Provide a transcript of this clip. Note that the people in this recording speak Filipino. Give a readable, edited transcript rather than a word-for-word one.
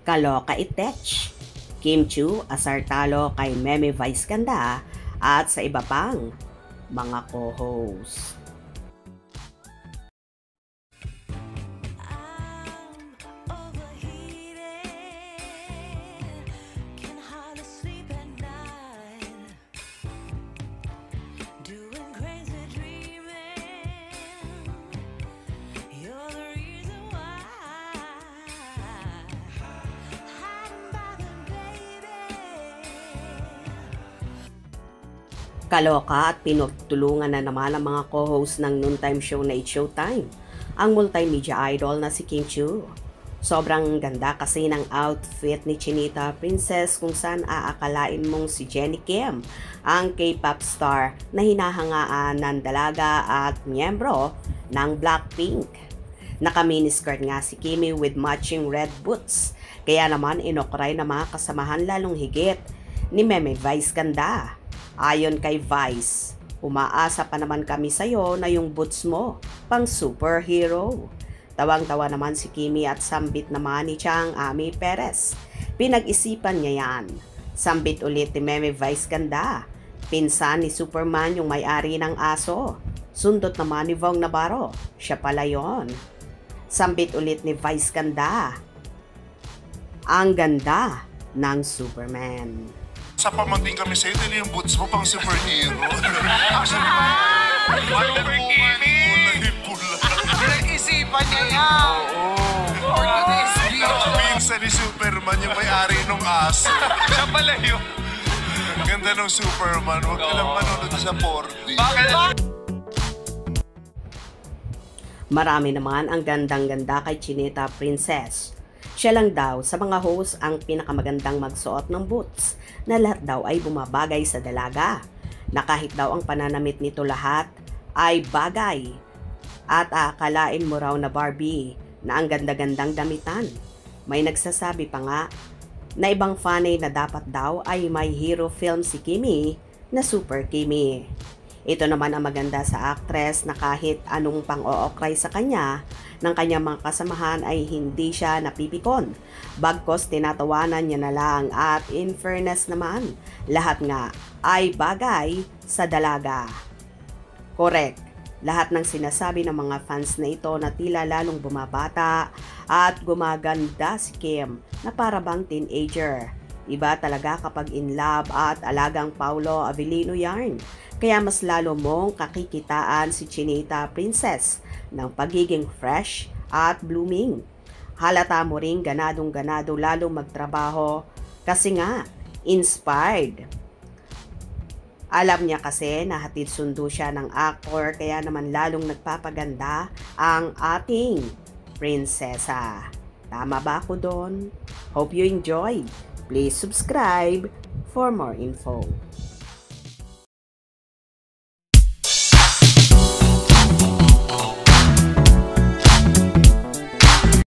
Kaloka Itech, Kim Chiu asar talo kay Meme Vice Ganda at sa iba pang mga co-host. Kaloka at pinagtulungan na naman ang mga co-host ng noontime show na It's Showtime, ang multimedia idol na si Kim Chiu. Sobrang ganda kasi ng outfit ni Chinita Princess kung saan aakalain mong si Jennie Kim, ang K-pop star na hinahangaan ng dalaga at miyembro ng Blackpink. Naka-miniskirt nga si Kimi with matching red boots, kaya naman inokray na mga kasamahan lalong higit ni Meme Vice Ganda. Ayon kay Vice, umaasa pa naman kami sa'yo na yung boots mo, pang superhero. Tawang-tawa naman si Kimi at sambit naman ni Chang Ami Perez. Pinag-isipan niya yan. Sambit ulit ni Meme Vice Ganda. Pinsan ni Superman yung may-ari ng aso. Sundot naman ni Vong Navarro. Siya pala yon. Sambit ulit ni Vice Ganda. Ang ganda ng Superman. Sa pamangkin kami sa'yo, dali yung boots mo pang superhero. Actually, Wonder Woman, pula. Pinag-isipan niya yan. For today's video. Minsan ni Superman yung may-ari ng aso. Siya pala yun. Ganda ng Superman. Huwag ka lang manunod sa 4D. Bakit? Marami naman ang gandang-ganda kay Chinita Princess. Siya lang daw sa mga host ang pinakamagandang magsuot ng boots na lahat daw ay bumabagay sa dalaga. Na kahit daw ang pananamit nito lahat ay bagay. At aakalain mo raw na Barbie na ang ganda-gandang damitan. May nagsasabi pa nga na ibang fanay na dapat daw ay may hero film si Kimi na Super Kimi. Ito naman ang maganda sa actress na kahit anong pang-ookray sa kanya ng kanyang mga kasamahan ay hindi siya napipikon. Bagkos tinatawanan niya na lang at in fairness naman, lahat nga ay bagay sa dalaga. Correct. Lahat ng sinasabi ng mga fans na ito na tila lalong bumabata at gumaganda si Kim na para bang teenager. Iba talaga kapag in love at alagang Paulo Avellino yarn. Kaya mas lalo mong kakikitaan si Chinita Princess ng pagiging fresh at blooming. Halata mo ring ganadong-ganado lalong magtrabaho kasi nga inspired. Alam niya kasi na hatid sundo siya ng actor kaya naman lalong nagpapaganda ang ating prinsesa. Tama ba ako doon? Hope you enjoyed. Please subscribe for more info.